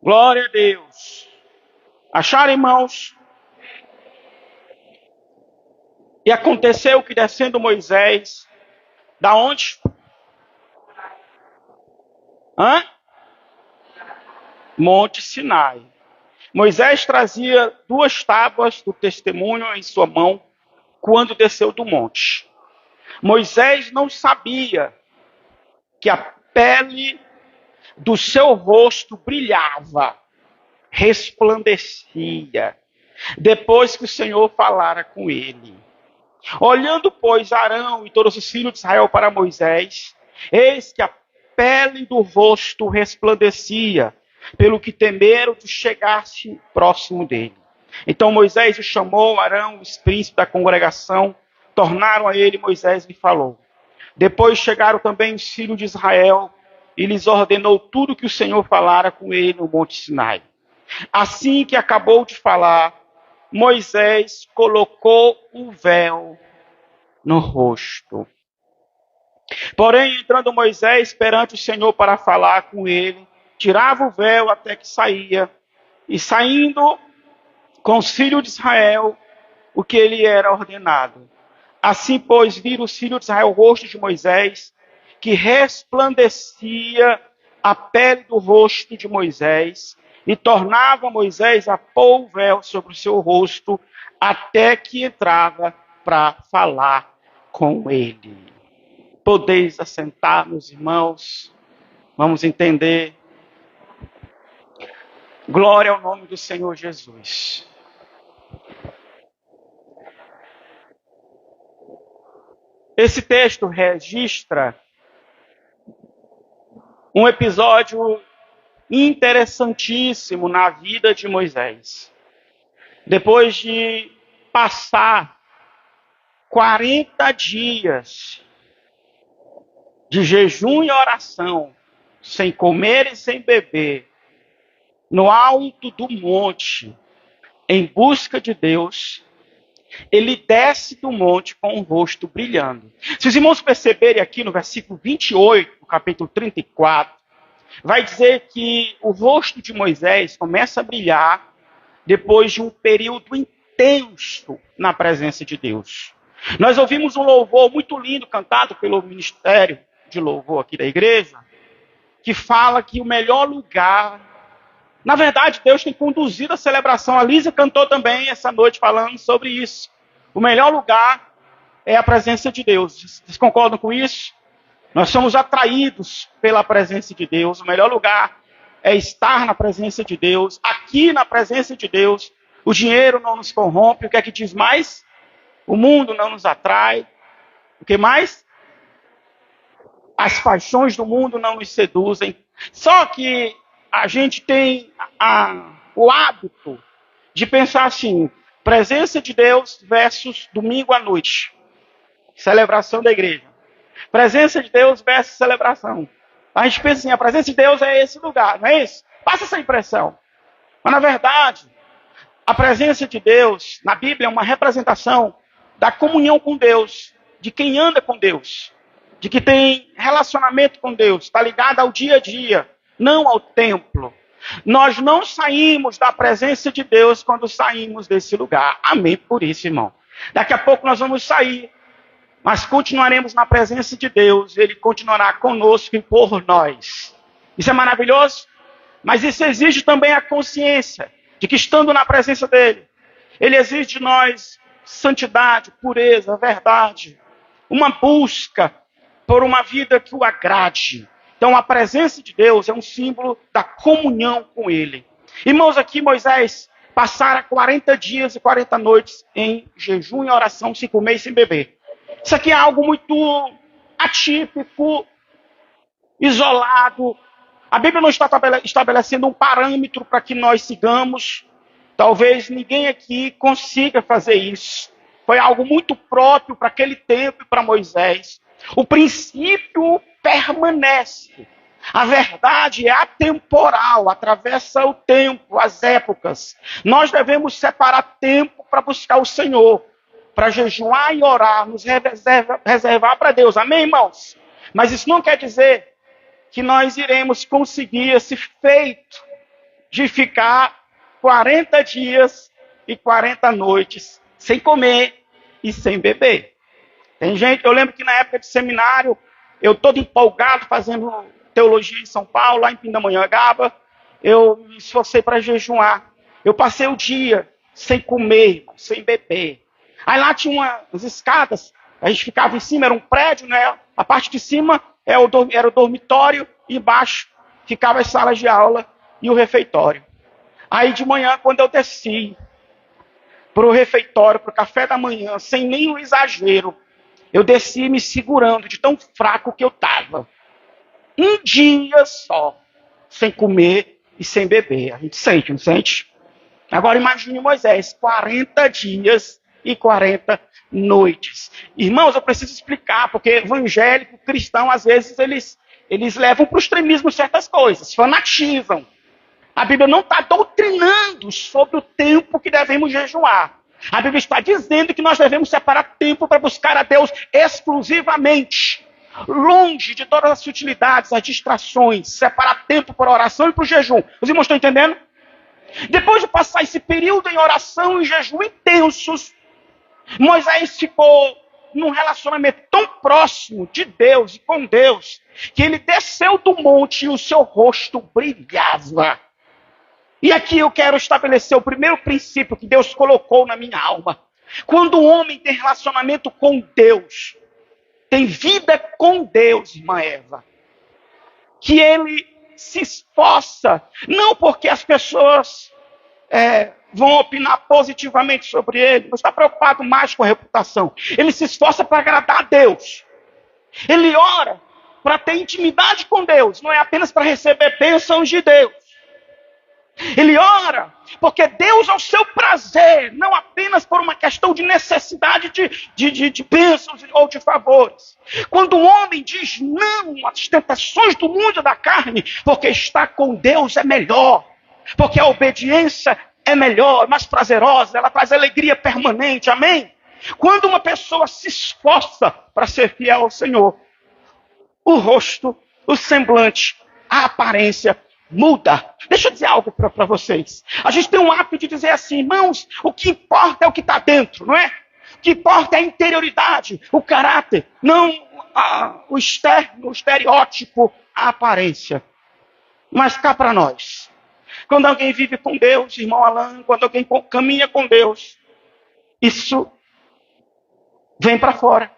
Glória a Deus. Acharam, irmãos? E aconteceu que descendo Moisés, da onde? Monte Sinai. Moisés trazia 2 tábuas do testemunho em sua mão quando desceu do monte. Moisés não sabia que a pele do seu rosto brilhava, resplandecia, depois que o Senhor falara com ele. Olhando, pois, Arão e todos os filhos de Israel para Moisés, eis que a pele do rosto resplandecia, pelo que temeram de chegar-se próximo dele. Então Moisés o chamou, Arão, os príncipes da congregação, tornaram a ele, Moisés lhe falou. Depois chegaram também os filhos de Israel, e lhes ordenou tudo que o Senhor falara com ele no Monte Sinai. Assim que acabou de falar, Moisés colocou o véu no rosto. Porém, entrando Moisés perante o Senhor para falar com ele, tirava o véu até que saía, e saindo com os filhos de Israel, o que ele era ordenado. Assim, pois, viram os filhos de Israel o rosto de Moisés, que resplandecia a pele do rosto de Moisés, e tornava Moisés a pôr o véu sobre o seu rosto, até que entrava para falar com ele. Podeis assentar, meus irmãos, vamos entender. Glória ao nome do Senhor Jesus. Esse texto registra um episódio interessantíssimo na vida de Moisés. Depois de passar 40 dias de jejum e oração, sem comer e sem beber, no alto do monte, em busca de Deus, ele desce do monte com o rosto brilhando. Se os irmãos perceberem aqui no versículo 28, do capítulo 34, vai dizer que o rosto de Moisés começa a brilhar depois de um período intenso na presença de Deus. Nós ouvimos um louvor muito lindo cantado pelo Ministério de Louvor aqui da igreja, que fala que o melhor lugar... Na verdade, Deus tem conduzido a celebração. A Lísia cantou também essa noite falando sobre isso. O melhor lugar é a presença de Deus. Vocês concordam com isso? Nós somos atraídos pela presença de Deus. O melhor lugar é estar na presença de Deus. Aqui na presença de Deus, o dinheiro não nos corrompe. O que é que diz mais? O mundo não nos atrai. O que mais? As paixões do mundo não nos seduzem. Só que a gente tem o hábito de pensar assim, presença de Deus versus domingo à noite. Celebração da igreja. Presença de Deus versus celebração. A gente pensa assim, a presença de Deus é esse lugar, não é isso? Passa essa impressão. Mas na verdade, a presença de Deus na Bíblia é uma representação da comunhão com Deus, de quem anda com Deus, de que tem relacionamento com Deus, está ligado ao dia a dia, não ao templo. Nós não saímos da presença de Deus quando saímos desse lugar. Amém por isso, irmão. Daqui a pouco nós vamos sair, mas continuaremos na presença de Deus. Ele continuará conosco e por nós. Isso é maravilhoso? Mas isso exige também a consciência de que estando na presença dele, ele exige de nós santidade, pureza, verdade. Uma busca por uma vida que o agrade. Então, a presença de Deus é um símbolo da comunhão com ele. Irmãos, aqui Moisés passara 40 dias e 40 noites em jejum e oração, sem comer e sem beber. Isso aqui é algo muito atípico, isolado. A Bíblia não está estabelecendo um parâmetro para que nós sigamos. Talvez ninguém aqui consiga fazer isso. Foi algo muito próprio para aquele tempo e para Moisés. O princípio permanece. A verdade é atemporal, atravessa o tempo, as épocas. Nós devemos separar tempo para buscar o Senhor, para jejuar e orar, nos reservar para Deus. Amém, irmãos? Mas isso não quer dizer que nós iremos conseguir esse feito de ficar 40 dias e 40 noites sem comer e sem beber. Tem gente, eu lembro que na época de seminário, eu todo empolgado fazendo teologia em São Paulo, lá em Pindamonhangaba, eu me esforcei para jejuar. Eu passei o dia sem comer, sem beber. Aí lá tinha umas escadas, a gente ficava em cima, era um prédio, né? A parte de cima era o dormitório e embaixo ficava as salas de aula e o refeitório. Aí de manhã, quando eu desci para o refeitório, para o café da manhã, sem nenhum exagero, eu desci me segurando de tão fraco que eu estava. Um dia só, sem comer e sem beber. A gente sente, não sente? Agora imagine Moisés, 40 dias e 40 noites. Irmãos, eu preciso explicar, porque evangélico, cristão, às vezes eles levam para o extremismo certas coisas, fanatizam. A Bíblia não está doutrinando sobre o tempo que devemos jejuar. A Bíblia está dizendo que nós devemos separar tempo para buscar a Deus exclusivamente. Longe de todas as futilidades, as distrações. Separar tempo para a oração e para o jejum. Os irmãos estão entendendo? Depois de passar esse período em oração e jejum intensos, Moisés ficou num relacionamento tão próximo de Deus e com Deus, que ele desceu do monte e o seu rosto brilhava. E aqui eu quero estabelecer o primeiro princípio que Deus colocou na minha alma. Quando o homem tem relacionamento com Deus, tem vida com Deus, irmã Eva, que ele se esforça, não porque as pessoas vão opinar positivamente sobre ele, não está preocupado mais com a reputação. Ele se esforça para agradar a Deus. Ele ora para ter intimidade com Deus, não é apenas para receber bênçãos de Deus. Ele ora porque Deus é o seu prazer, não apenas por uma questão de necessidade de bênçãos ou de favores. Quando o homem diz não às tentações do mundo da carne, porque estar com Deus é melhor, porque a obediência é melhor, mais prazerosa, ela traz alegria permanente, amém? Quando uma pessoa se esforça para ser fiel ao Senhor, o rosto, o semblante, a aparência muda. Deixa eu dizer algo para vocês. A gente tem um hábito de dizer assim, irmãos, o que importa é o que está dentro, não é? O que importa é a interioridade, o caráter, não o externo, o estereótipo, a aparência. Mas cá para nós, quando alguém vive com Deus, irmão Alan, quando alguém caminha com Deus, isso vem para fora,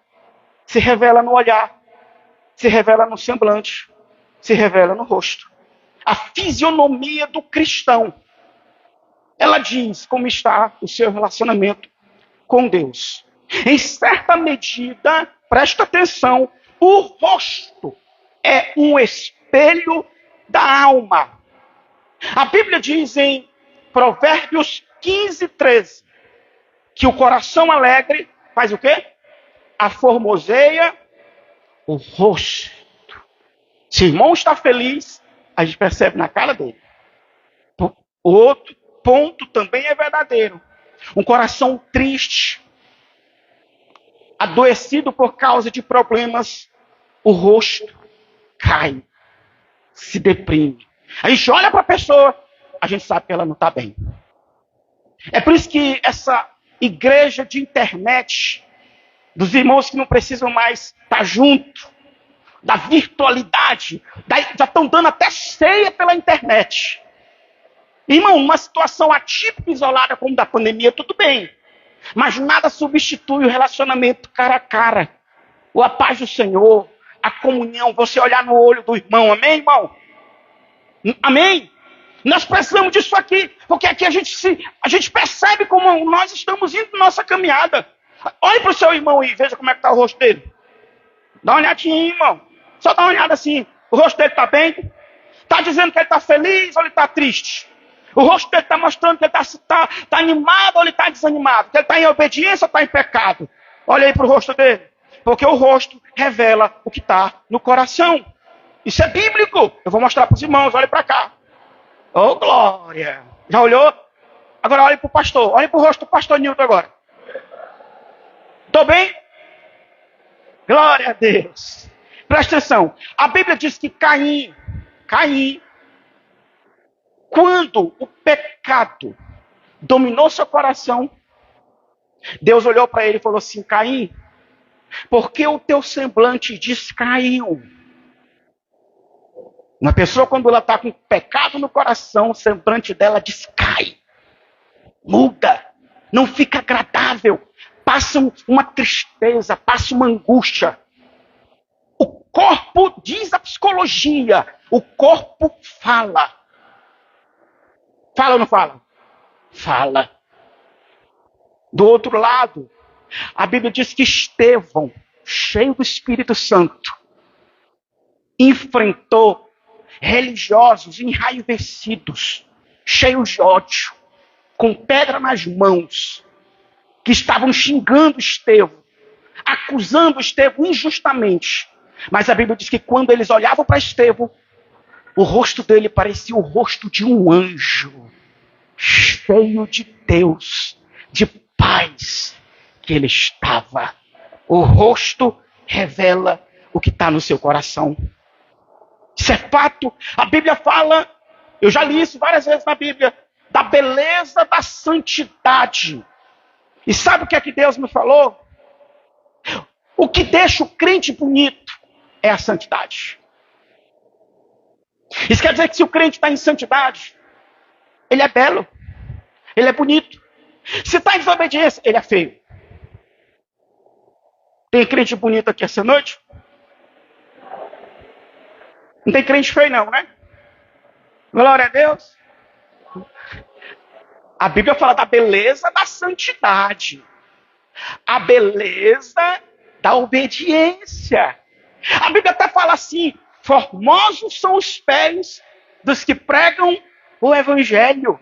se revela no olhar, se revela no semblante, se revela no rosto. A fisionomia do cristão, ela diz como está o seu relacionamento com Deus. Em certa medida, presta atenção, o rosto é um espelho da alma. A Bíblia diz em Provérbios 15:13 que o coração alegre faz o quê? Aformoseia o rosto. Se o irmão está feliz, a gente percebe na cara dele. O outro ponto também é verdadeiro. Um coração triste, adoecido por causa de problemas, o rosto cai, se deprime. A gente olha para a pessoa, a gente sabe que ela não está bem. É por isso que essa igreja de internet, dos irmãos que não precisam mais estar junto, da virtualidade, já estão dando até ceia pela internet. Irmão, uma situação atípica, isolada como da pandemia, tudo bem. Mas nada substitui o relacionamento cara a cara. A paz do Senhor, a comunhão, você olhar no olho do irmão, amém, irmão? Amém? Nós precisamos disso aqui, porque aqui a gente percebe como nós estamos indo na nossa caminhada. Olhe para o seu irmão e veja como é que está o rosto dele. Dá uma olhadinha, irmão. Só dá uma olhada assim. O rosto dele está bem? Está dizendo que ele está feliz ou ele está triste? O rosto dele está mostrando que ele está animado ou ele está desanimado? Que ele está em obediência ou está em pecado? Olha aí para o rosto dele. Porque o rosto revela o que está no coração. Isso é bíblico. Eu vou mostrar para os irmãos. Olha para cá. Oh, glória. Já olhou? Agora olhe para o pastor. Olhe para o rosto do pastor Nilton agora. Estou bem? Glória a Deus. Presta atenção. A Bíblia diz que Caim Quando o pecado dominou seu coração, Deus olhou para ele e falou assim: Caim, por que o teu semblante descaiu? Uma pessoa, quando ela está com pecado no coração, o semblante dela descai, muda, não fica agradável, passa uma tristeza, passa uma angústia. O corpo, diz a psicologia, o corpo fala. Fala ou não fala? Fala. Do outro lado, a Bíblia diz que Estevão, cheio do Espírito Santo, enfrentou religiosos enraivecidos, cheios de ódio, com pedra nas mãos, que estavam xingando Estevão, acusando Estevão injustamente. Mas a Bíblia diz que quando eles olhavam para Estevão, o rosto dele parecia o rosto de um anjo, cheio de Deus, de paz que ele estava. O rosto revela o que está no seu coração. Isso é fato. A Bíblia fala, eu já li isso várias vezes na Bíblia, da beleza da santidade. E sabe o que é que Deus me falou? O que deixa o crente bonito é a santidade. Isso quer dizer que se o crente está em santidade, ele é belo, ele é bonito. Se está em desobediência, ele é feio. Tem crente bonito aqui essa noite? Não tem crente feio não, né? Glória a Deus. A Bíblia fala da beleza da santidade. A beleza da obediência. A Bíblia até fala assim: formosos são os pés dos que pregam o Evangelho.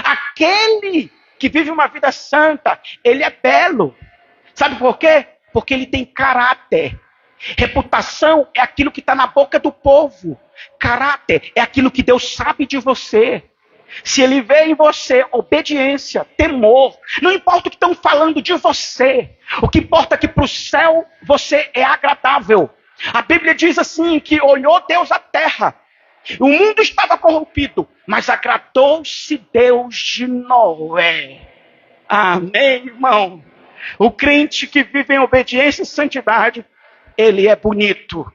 Aquele que vive uma vida santa, ele é belo. Sabe por quê? Porque ele tem caráter. Reputação é aquilo que está na boca do povo. Caráter é aquilo que Deus sabe de você. Se ele vê em você obediência, temor, não importa o que estão falando de você, o que importa é que para o céu você é agradável. A Bíblia diz assim, que olhou Deus à terra, o mundo estava corrompido, mas agradou-se Deus de Noé. Amém, irmão? O crente que vive em obediência e santidade, ele é bonito.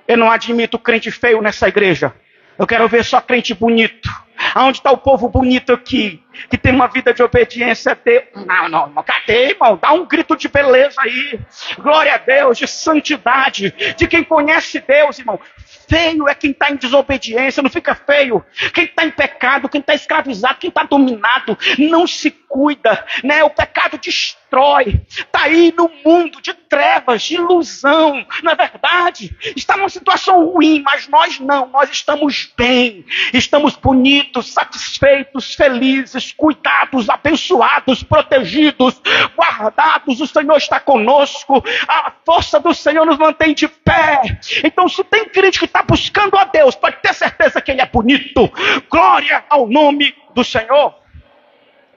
Eu não admito crente feio nessa igreja. Eu quero ver só crente bonito. Aonde está o povo bonito aqui? Que tem uma vida de obediência a Deus. Não, cadê, irmão? Dá um grito de beleza aí. Glória a Deus, de santidade. De quem conhece Deus, irmão. Feio é quem está em desobediência, não fica feio. Quem está em pecado, quem está escravizado, quem está dominado, não se cuida, né? O pecado destrói. Está aí no mundo de trevas, de ilusão. Na verdade, está numa situação ruim, mas nós não. Nós estamos bem, estamos bonitos, satisfeitos, felizes, cuidados, abençoados, protegidos, guardados. O Senhor está conosco. A força do Senhor nos mantém de pé. Então, se tem crente que está buscando a Deus, pode ter certeza que ele é bonito. Glória ao nome do Senhor.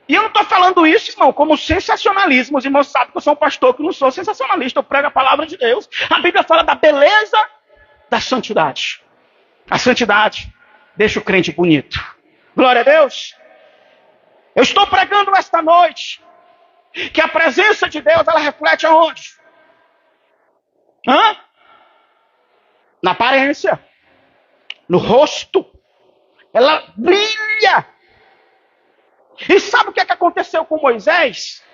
E eu não estou falando isso, irmão, como sensacionalismo. Os irmãos sabem que eu sou um pastor que não sou sensacionalista. Eu prego a palavra de Deus. A Bíblia fala da beleza da santidade. A santidade deixa o crente bonito. Glória a Deus. Eu estou pregando esta noite que a presença de Deus, ela reflete aonde? Na aparência, no rosto. Ela brilha. E sabe o que aconteceu com Moisés?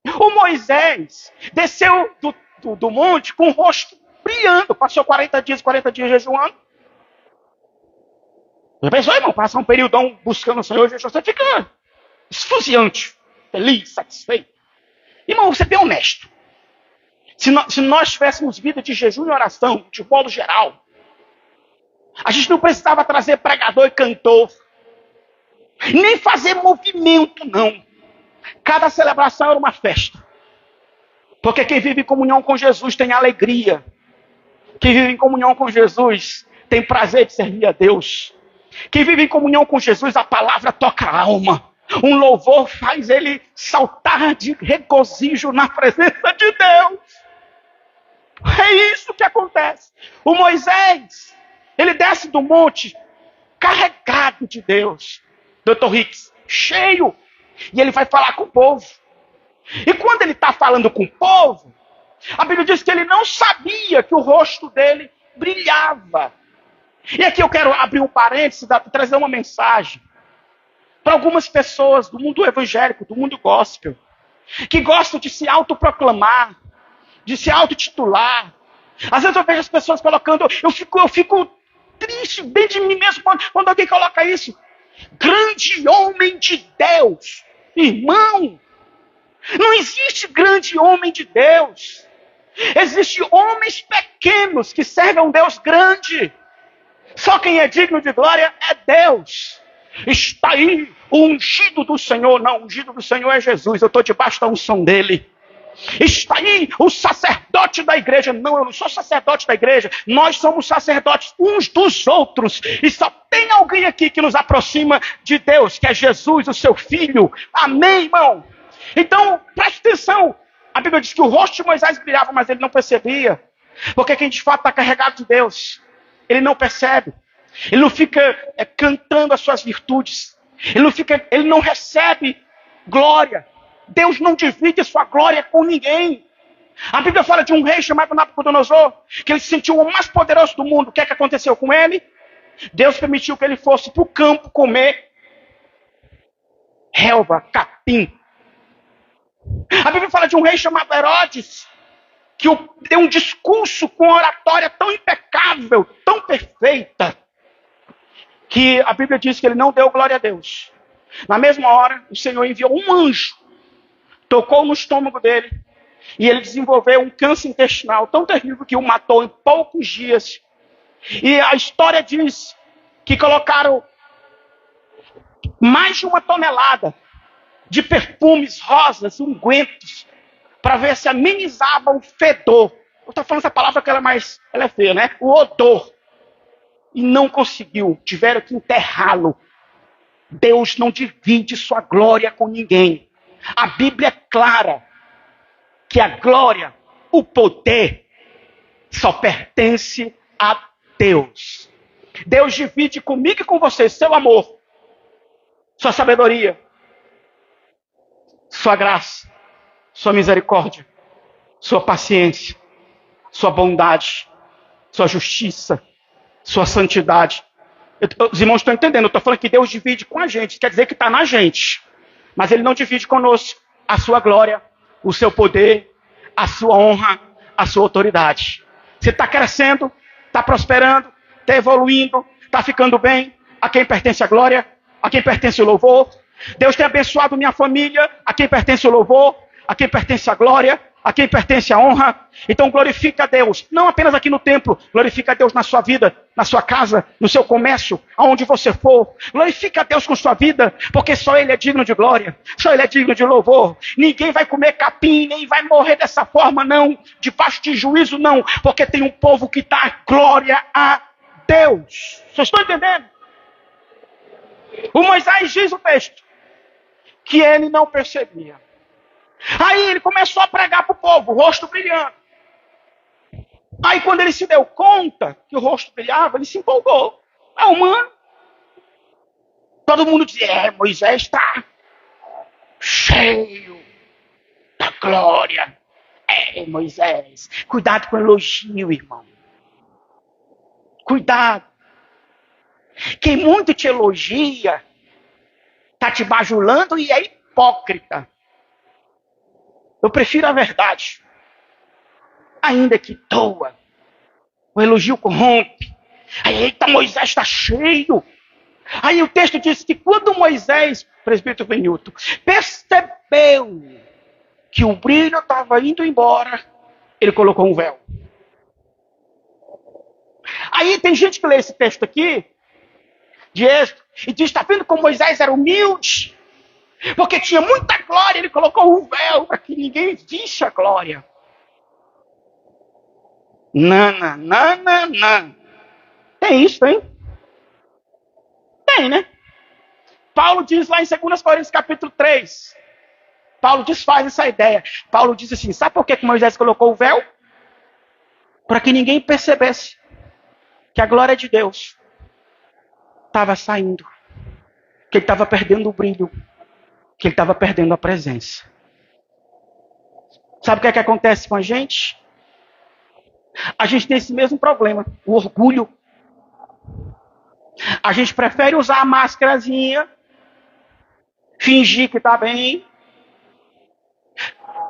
O Moisés desceu do monte com o rosto brilhando. Passou 40 dias jejuando. Já pensou, irmão? Passar um período buscando o Senhor, você fica esfuziante, feliz, satisfeito. Irmão, você é bem honesto. Se nós tivéssemos vida de jejum e oração, de modo geral, a gente não precisava trazer pregador e cantor, nem fazer movimento, não. Cada celebração era uma festa. Porque quem vive em comunhão com Jesus tem alegria. Quem vive em comunhão com Jesus tem prazer de servir a Deus. Quem vive em comunhão com Jesus, a palavra toca a alma. Um louvor faz ele saltar de regozijo na presença de Deus. É isso que acontece. O Moisés, ele desce do monte carregado de Deus. Dr. Hicks, cheio. E ele vai falar com o povo. E quando ele está falando com o povo, a Bíblia diz que ele não sabia que o rosto dele brilhava. E aqui eu quero abrir um parênteses e trazer uma mensagem para algumas pessoas do mundo evangélico, do mundo gospel, que gostam de se autoproclamar, de se autotitular. Às vezes eu vejo as pessoas colocando, eu fico triste dentro de mim mesmo quando alguém coloca isso. Grande homem de Deus. Irmão, não existe grande homem de Deus. Existem homens pequenos que servem a um Deus grande. Só quem é digno de glória é Deus. Está aí o ungido do Senhor. Não, o ungido do Senhor é Jesus. Eu estou debaixo da unção dele. Está aí o sacerdote da igreja. Não, eu não sou sacerdote da igreja. Nós somos sacerdotes uns dos outros. E só tem alguém aqui que nos aproxima de Deus, que é Jesus, o seu Filho. Amém, irmão? Então, preste atenção. A Bíblia diz que o rosto de Moisés brilhava, mas ele não percebia. Porque quem de fato está carregado de Deus, ele não percebe. Ele não fica cantando as suas virtudes. Ele não recebe glória. Deus não divide a sua glória com ninguém. A Bíblia fala de um rei chamado Nabucodonosor, que ele se sentiu o mais poderoso do mundo. O que é que aconteceu com ele? Deus permitiu que ele fosse para o campo comer relva, capim. A Bíblia fala de um rei chamado Herodes, que deu um discurso com oratória tão impecável, tão perfeita, que a Bíblia diz que ele não deu glória a Deus. Na mesma hora, o Senhor enviou um anjo, tocou no estômago dele, e ele desenvolveu um câncer intestinal tão terrível que o matou em poucos dias. E a história diz que colocaram mais de 1 tonelada de perfumes, rosas, ungüentos, para ver se amenizava o fedor. Eu estou falando essa palavra que ela é feia, né? O odor. E não conseguiu, tiveram que enterrá-lo. Deus não divide sua glória com ninguém. A Bíblia é clara que a glória, o poder, só pertence a Deus. Deus divide comigo e com você seu amor, sua sabedoria, sua graça, sua misericórdia, sua paciência, sua bondade, sua justiça, sua santidade. Os irmãos estão entendendo, eu estou falando que Deus divide com a gente, quer dizer que está na gente. Mas Ele não divide conosco a sua glória, o seu poder, a sua honra, a sua autoridade. Você está crescendo, está prosperando, está evoluindo, está ficando bem. A quem pertence a glória, a quem pertence o louvor. Deus tem abençoado minha família, a quem pertence o louvor, a quem pertence a glória, a quem pertence a honra. Então glorifica a Deus, não apenas aqui no templo, glorifica a Deus na sua vida, na sua casa, no seu comércio, aonde você for. Glorifica a Deus com sua vida, porque só Ele é digno de glória, só Ele é digno de louvor. Ninguém vai comer capim, nem vai morrer dessa forma, não, debaixo de juízo, não, porque tem um povo que dá glória a Deus. Vocês estão entendendo? O Moisés diz o texto que ele não percebia. Aí ele começou a pregar para o povo, o rosto brilhando. Aí quando ele se deu conta que o rosto brilhava, ele se empolgou. É humano. Todo mundo dizia, Moisés está cheio da glória. Moisés, cuidado com o elogio, irmão. Cuidado. Quem muito te elogia, está te bajulando e é hipócrita. Eu prefiro a verdade. Ainda que doa. O elogio corrompe. Aí, eita, Moisés está cheio. Aí o texto diz que quando Moisés, presbítero Benilton, percebeu que o brilho estava indo embora, ele colocou um véu. Aí tem gente que lê esse texto aqui, de Êxodo, e diz, está vendo como Moisés era humilde? Porque tinha muita glória, ele colocou um véu para que ninguém visse a glória. Não. Tem isso, hein? Tem, né? Paulo diz lá em 2 Coríntios capítulo 3. Paulo desfaz essa ideia. Paulo diz assim, sabe por que Moisés colocou o véu? Para que ninguém percebesse que a glória é de Deus. estava saindo. Que ele estava perdendo o brilho. Que ele estava perdendo a presença. Sabe o que acontece com a gente? A gente tem esse mesmo problema, o orgulho. A gente prefere usar a máscarazinha, fingir que está bem,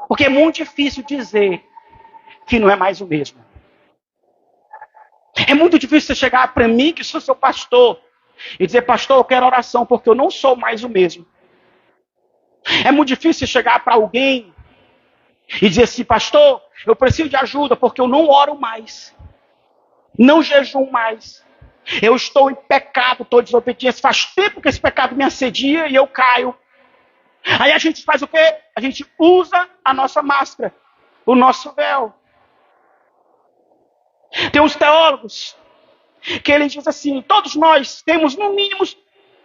porque é muito difícil dizer que não é mais o mesmo. É muito difícil você chegar para mim, que sou seu pastor, e dizer, pastor, eu quero oração, porque eu não sou mais o mesmo. É muito difícil você chegar para alguém e dizer assim, pastor, eu preciso de ajuda, porque eu não oro mais. Não jejum mais. Eu estou em pecado, estou em desobediência. Faz tempo que esse pecado me assedia e eu caio. Aí a gente faz o quê? A gente usa a nossa máscara, o nosso véu. Tem uns teólogos que eles dizem assim, todos nós temos no mínimo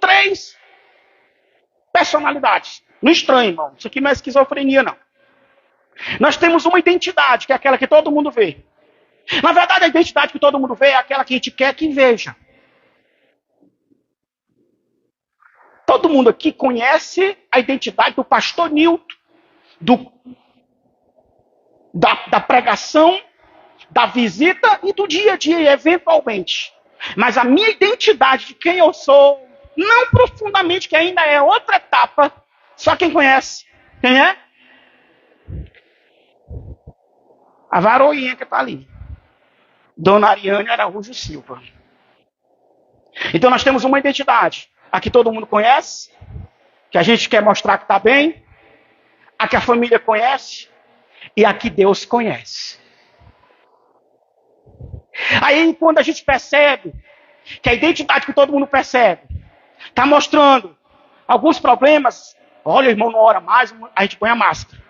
3 personalidades. Não estranho, irmão. Isso aqui não é esquizofrenia, não. Nós temos uma identidade, que é aquela que todo mundo vê. Na verdade, a identidade que todo mundo vê é aquela que a gente quer que veja. Todo mundo aqui conhece a identidade do pastor Nilton, da pregação, da visita e do dia a dia, eventualmente. Mas a minha identidade de quem eu sou, não profundamente, que ainda é outra etapa, só quem conhece. Quem é? A varoinha que está ali. Dona Ariane Araújo Silva. Então nós temos uma identidade. A que todo mundo conhece, que a gente quer mostrar que está bem, a que a família conhece e a que Deus conhece. Aí quando a gente percebe que a identidade que todo mundo percebe está mostrando alguns problemas, olha, irmão, não ora mais, a gente põe a máscara.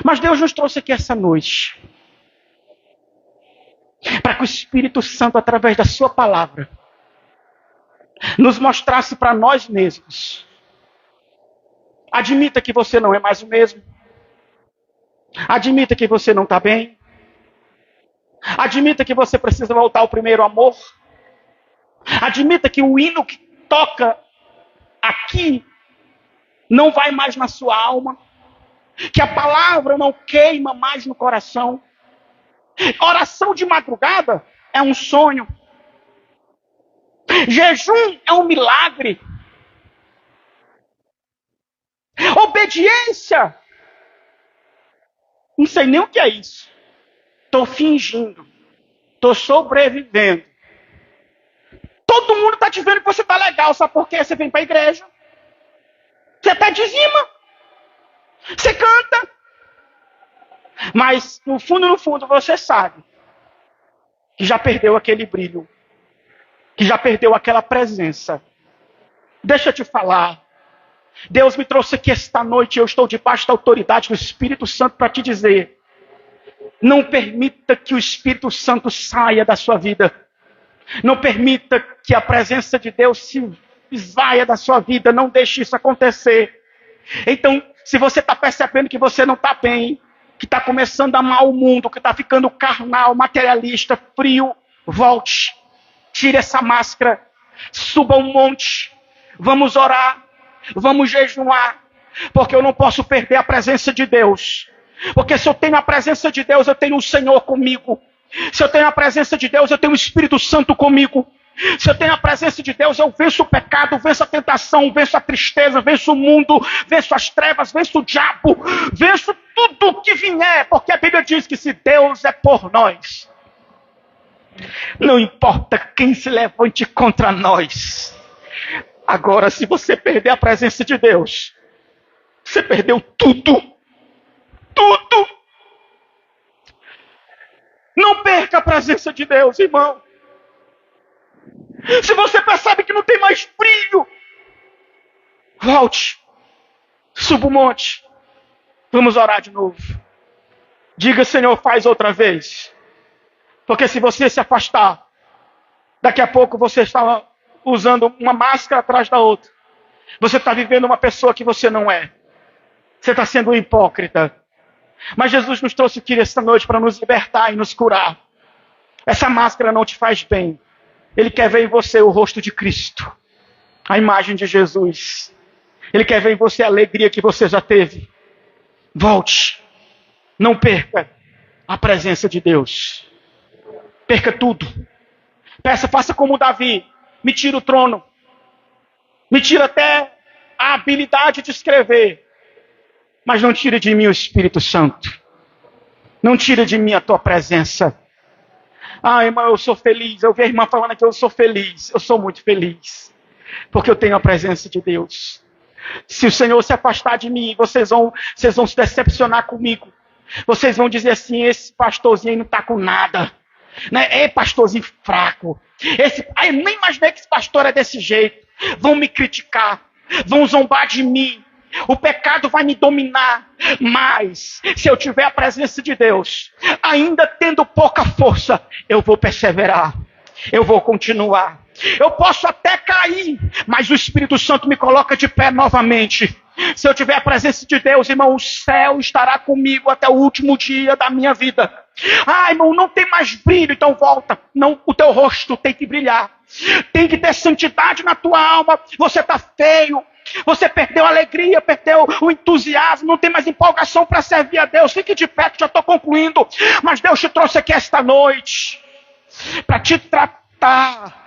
Mas Deus nos trouxe aqui essa noite para que o Espírito Santo, através da sua palavra, nos mostrasse para nós mesmos. Admita que você não é mais o mesmo. Admita que você não está bem. Admita que você precisa voltar ao primeiro amor. Admita que o hino que toca aqui não vai mais na sua alma. Que a palavra não queima mais no coração. Oração de madrugada é um sonho. Jejum é um milagre. Obediência. Não sei nem o que é isso. Estou fingindo. Estou sobrevivendo. Todo mundo está te vendo que você está legal. Sabe por quê? Você vem para a igreja. Você até dizima. Você canta. Mas no fundo, você sabe que já perdeu aquele brilho. Que já perdeu aquela presença. Deixa eu te falar. Deus me trouxe aqui esta noite. Eu estou debaixo da autoridade do Espírito Santo para te dizer. Não permita que o Espírito Santo saia da sua vida. Não permita que a presença de Deus se esvaia da sua vida. Não deixe isso acontecer. Então, se você está percebendo que você não está bem, que está começando a amar o mundo, que está ficando carnal, materialista, frio, volte. Tire essa máscara. Suba um monte. Vamos orar. Vamos jejuar. Porque eu não posso perder a presença de Deus. Porque se eu tenho a presença de Deus, eu tenho o Senhor comigo. Se eu tenho a presença de Deus, eu tenho o Espírito Santo comigo. Se eu tenho a presença de Deus, eu venço o pecado, venço a tentação, venço a tristeza, venço o mundo, venço as trevas, venço o diabo, venço tudo o que vier. Porque a Bíblia diz que se Deus é por nós, não importa quem se levante contra nós. Agora, se você perder a presença de Deus, você perdeu tudo. Tudo. Não perca a presença de Deus, irmão. Se você percebe que não tem mais brilho, volte. Suba o monte. Vamos orar de novo. Diga, Senhor, faz outra vez. Porque se você se afastar, daqui a pouco você está usando uma máscara atrás da outra. Você está vivendo uma pessoa que você não é. Você está sendo um hipócrita. Mas Jesus nos trouxe aqui esta noite para nos libertar e nos curar. Essa máscara não te faz bem. Ele quer ver em você o rosto de Cristo, a imagem de Jesus. Ele quer ver em você a alegria que você já teve. Volte. Não perca a presença de Deus. Perca tudo. Peça, faça como Davi. Me tira o trono. Me tira até a habilidade de escrever. Mas não tire de mim o Espírito Santo. Não tire de mim a tua presença. Ah, irmão, eu sou feliz. Eu vi a irmã falando que eu sou feliz. Eu sou muito feliz. Porque eu tenho a presença de Deus. Se o Senhor se afastar de mim, vocês vão se decepcionar comigo. Vocês vão dizer assim, esse pastorzinho aí não está com nada. Né? É pastorzinho fraco. Eu nem imaginei que esse pastor é desse jeito. Vão me criticar. Vão zombar de mim. O pecado vai me dominar. Mas, se eu tiver a presença de Deus, ainda tendo pouca força, eu vou perseverar. Eu vou continuar. Eu posso até cair, mas o Espírito Santo me coloca de pé novamente. Se eu tiver a presença de Deus, irmão, o céu estará comigo até o último dia da minha vida. Ah, irmão, não tem mais brilho, então volta. Não, o teu rosto tem que brilhar. Tem que ter santidade na tua alma. Você está feio. Você perdeu a alegria, perdeu o entusiasmo, não tem mais empolgação para servir a Deus. Fique de pé, que já estou concluindo. Mas Deus te trouxe aqui esta noite para te tratar